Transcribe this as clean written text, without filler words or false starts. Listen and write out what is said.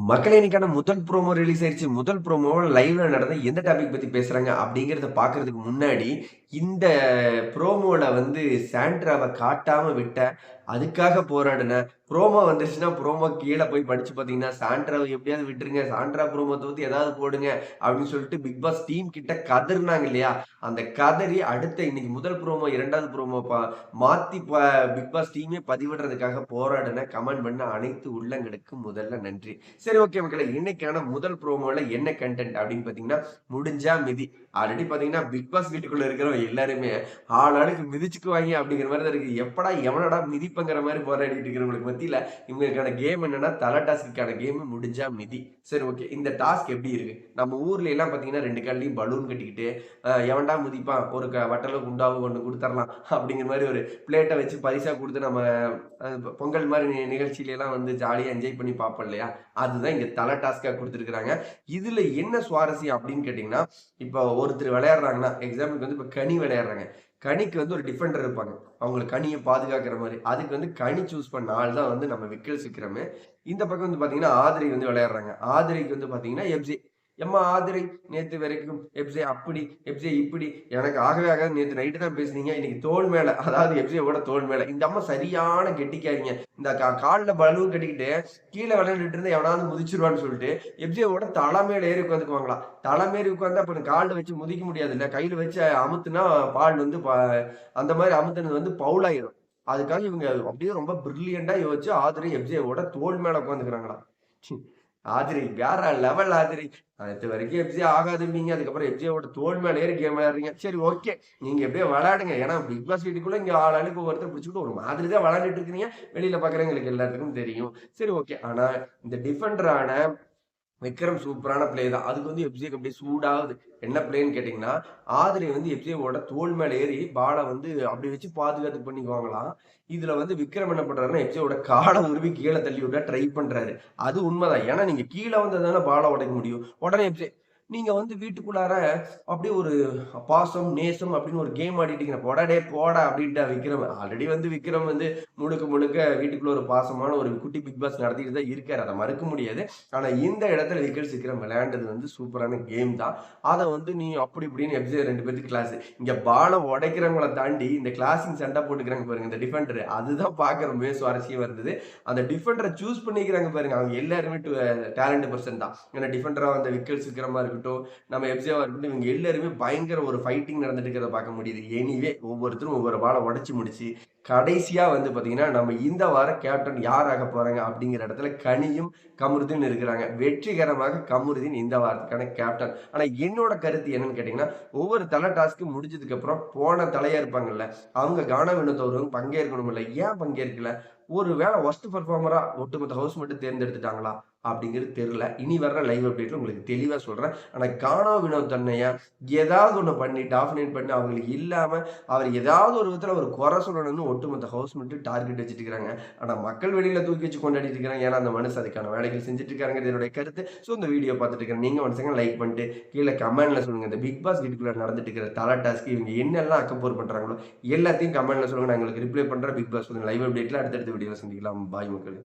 மக்களே இன்னைக்கான முதல் ப்ரோமோ ரிலீஸ் ஆயிருச்சு. முதல் ப்ரோமோல லைவ்ல நடந்த எந்த டாபிக் பத்தி பேசுறாங்க அப்படிங்கிறத பார்க்கறதுக்கு முன்னாடி, இந்த ப்ரோமோல வந்து சாண்ட்ராவ காட்டாம விட்ட, அதுக்காக போராடுன, ப்ரோமோ வந்துருச்சுன்னா ப்ரோமோ கீழ போய் படிச்சு பார்த்தீங்கன்னா, சாண்ட்ராவ எப்படியாவது விட்டுருங்க. சாண்ட்ரா ப்ரோமோ தவிர்த்து ஏதாவது போடுங்க அப்படின்னு சொல்லிட்டு பிக் பாஸ் டீம் கிட்ட கதறுனாங்க இல்லையா? அந்த கதறி அடுத்த இன்னைக்கு முதல் ப்ரோமோ, 2வது ப்ரோமோ மாத்தி பிக் பாஸ் டீமே பதிவிடுறதுக்காக போராடுன, கமெண்ட் பண்ண அனைத்து உள்ளங்களுக்கும் முதல்ல நன்றி. சரி ஓகே மக்களே. இன்னைக்கான முதல் ப்ரோமோல என்ன கன்டென்ட் அப்படின்னு பார்த்தீங்கன்னா, முடிஞ்சா மிதி. ஆல்ரெடி பார்த்தீங்கன்னா, பிக் பாஸ் வீட்டுக்குள்ள இருக்கிறவங்க எல்லாருமே ஆளாளுக்கு மிதிச்சுக்குவாய்ங்க அப்படிங்கிற மாரி தான் இருக்கு. எப்படா எவனடா மிதிப்பங்கிற மாரி போராடிட்டு இருக்கிறவங்களுக்கு மத்தியில, இவங்களுக்கான கேம் என்னன்னா, தல டாஸ்க்குக்கான கேம் முடிஞ்சா மிதி. சரி ஓகே. இந்த டாஸ்க் எப்படி இருக்கு? நம்ம ஊர்ல எல்லாம் பார்த்தீங்கன்னா, 2 கால்லயும் பலூன் கட்டிக்கிட்டு, எவன்டா மிதிப்பான்? ஒரு வட்டலும் குண்டாவும் ஒண்ணு குடுத்தரலாம் அப்படிங்கிற மாரி ஒரு பிளேட்ட வச்சு பரிசா குடுத்து நம்ம பொங்கல் மாரி நிகழ்ச்சியிலலாம் வந்து ஜாலியா என்ஜாய் பண்ணி பார்ப்போம் இல்லையா? அதுதான் இங்க தல டாஸ்க்கா குடுத்துருக்காங்க. இதுல என்ன சுவாரஸ்யம் அப்படின்னு கேட்டீங்கன்னா, இப்ப ஒருத்தர் விளையாடுறாங்கன்னா, எக்ஸாம்பிளுக்கு வந்து இப்ப கனி விளையாடுறாங்க. கனிக்கு வந்து ஒரு டிஃபெண்டர் இருப்பாங்க. அவங்கள கனிய பாதுகாக்கிற மாரி. அதுக்கு வந்து கனி சூஸ் பண்ண ஆள் தான் வந்து நம்ம விக்கல் சிக்ரமு. இந்த பக்கம் வந்து பார்த்தீங்கன்னா, ஆதிரை வந்து விளையாடுறாங்க. ஆதிரைக்கு வந்து பார்த்தீங்கன்னா, எஃப்ஜே. எம்மா ஆதிரை நேத்து வரைக்கும் எஃப்ஜே அப்படி, எஃப்ஜே இப்படி எனக்கு ஆகவே ஆகாது. நேத்து நைட்டு தான் பேசுனீங்க. இன்னைக்கு தோள் மேல, அதாவது எஃப்ஜேவோட தோள் மேல. இந்த அம்மா சரியான கெட்டிக்காரிங்க. இந்த கால்ல பலூன் கட்டிக்கிட்டு கீழ விளையாண்டுட்டு இருந்தா எவனாவது மிதிச்சுருவான்னு சொல்லிட்டு, எஃப்ஜேவோட தல மேல ஏறி உட்காந்துக்குவாங்களாம். தல மேல உட்கார்ந்தா அப்புறம் கால்ல வச்சு மிதிக்க முடியாதுல்ல. கையில வச்சு அமுத்துனா பால் வந்து அந்த மாரி அமுத்துனது வந்து பவுல் ஆயிரும். அதுக்காக இவங்க அப்படியே ரொம்ப பிரில்லியன்ட்டா யோசிச்சு ஆதிரை எஃப்ஜேவோட தோள் மேல உட்காந்துக்கிறாங்களாம். ஆதிரை வேற லெவல் ஆதிரை. அது வரைக்கும் எஃப்ஜே ஆகாதும்பீங்க. அதுக்கப்புறம் எஃப்ஜேவோட தோள் மேல ஏறி கேம் விளையாடுறீங்க. சரி ஓகே. நீங்க எப்படியோ விளையாடுங்க. ஏன்னா பிக் பாஸ் வீட்டுக்குள்ள இங்க ஆளாளுக்கு ஒவ்வொருத்தர் பிடிச்சுக்கிட்டு ஒரு மாதிரி தான் விளையாண்டுட்டு இருக்கிறீங்க. வெளியில பார்க்குறவங்களுக்கு எல்லாத்துக்கும் தெரியும். சரி ஓகே. ஆனா இந்த டிஃபெண்டரான விக்ரம் சூப்பரான பிளே தான். அதுக்கு வந்து எஃப்ஜேக்கு அப்படியே சூடாகுது. என்ன பிளேன்னு கேட்டீங்கன்னா, ஆதிரை வந்து எஃப்ஜேவோட தோள் மேல ஏறி பால வந்து அப்படி வச்சு பாதுகாத்து பண்ணிக்குவாங்களாம். இதுல வந்து விக்ரம் என்ன பண்றாருன்னா, எஃப்ஜேவோட கால உருவி கீழ தள்ளி விட ட்ரை பண்றாரு. அது உண்மதான். ஏன்னா நீங்க கீழ வந்தா தானே பால உடைக்க முடியும். உடனே எஃப்ஜே நீங்க வந்து வீட்டுக்குள்ளார அப்படியே ஒரு பாசம், நேசம் அப்படின்னு ஒரு கேம் ஆடிட்டு இருக்கீங்க. போடா டேய் போடா அப்படின்ட்டா விக்ரம். ஆல்ரெடி வந்து விக்ரம் வந்து முழுக்க முழுக்க வீட்டுக்குள்ள ஒரு பாசமான ஒரு குட்டி பிக் பாஸ் நடத்திட்டு தான் இருக்காரு. அத மறுக்க முடியாது. ஆனா இந்த இடத்துல விக்கெட் சீக்கிரம் விளையாண்டது வந்து சூப்பரான கேம் தான். அத வந்து நீ அப்படி இப்படின்னு எஃப்ஜே 2 பேத்துக்கு கிளாஸ். இங்க பால உடைக்கிறவங்கள தாண்டி இந்த கிளாஸிங் சண்டை போட்டுக்கிறாங்க பாருங்க இந்த டிஃபெண்டர். அதுதான் பார்க்க ரொம்பவே சுவாரஸ்யமா இருந்தது. அந்த டிஃபெண்டர சூஸ் பண்ணிக்கிறாங்க பாருங்க. அவங்க எல்லாருமே டேலண்ட் பெர்சன் தான். ஏன்னா டிஃபெண்டரா வந்த விக்கெட் சீக்கிரமா இருக்கட்டும், நம்ம எஃப்ஜேவா இருக்கட்டும், இவங்க எல்லாருமே பயங்கர ஒரு ஃபைட்டிங் நடந்துட்டு இருக்கிறத பார்க்க முடியுது. எனிவே ஒவ்வொருத்தரும் ஒவ்வொரு பால உடைச்சு முடிச்சு, கடைசியா வந்து பார்த்தீங்கன்னா, நம்ம இந்த வாரம் கேப்டன் யார் ஆகப் போறாங்க அப்படிங்கிற இடத்துல கனியும், கமருதீன் இருக்கிறாங்க. வெற்றிகரமாக கமருதீன் இந்த வாரத்துக்கான கேப்டன். ஆனா என்னோட கருத்து என்னன்னு கேட்டீங்கன்னா, ஒவ்வொரு தல டாஸ்க்கும் முடிஞ்சதுக்கு அப்புறம் போன தலையா இருப்பாங்கல்ல, அவங்க கானா வினோத் அவர்களும் பங்கேற்கணும்ல. ஏன் பங்கேற்கல? ஒரு வேள வொர்ஸ்ட் பெர்ஃபார்மரா ஒட்டுமொத்த ஹவுஸ் மட்டும் தேர்ந்தெடுத்துட்டாங்களா? அப்படிங்கிறது தெரியல. இனி வர்ற லைவ் அப்டேட்ல உங்களுக்கு தெளிவா சொல்றேன். ஆனா கானா வினோத் அண்ணய ஏதாவது ஒண்ணு பண்ணி டாமினேட் பண்ணி அவங்களுக்கு இல்லாம அவர் ஏதாவது ஒரு விதத்துல ஒரு குறை சொல்லணும்னு ஒட்டுமொத்த ஹவுஸ் மட்டும் டார்கெட் வச்சுட்டு இருக்காங்க. ஆனா மக்கள் வெளியில தூக்கி வச்சு கொண்டாடிட்டு இருக்காங்க. ஏன்னா அந்த மனுஷன் அதுக்கான வேலைகள் செஞ்சுட்டு இருக்காருங்கிறது என்னுடைய கருத்து. ஸோ இந்த வீடியோ பார்த்துட்டு இருக்கிற நீங்க ஒன் செகண்ட் லைக் பண்ணிட்டு கீழ கமெண்ட்ல சொல்லுங்க. இந்த பிக் பாஸ் வீட்டுக்குள்ள நடந்துட்டு இருக்கிற தல டாஸ்க் இவங்க என்னெல்லாம் அக்கப்போர் பண்றாங்களோ எல்லாத்தையும் கமெண்ட்ல சொல்லுங்க. நான் உங்களுக்கு ரிப்ளை பண்றேன். பிக் பாஸ் லைவ் அப்டேட்ல அடுத்தடுத்த வீடியோல சந்திக்கலாம். பாய் மக்களே.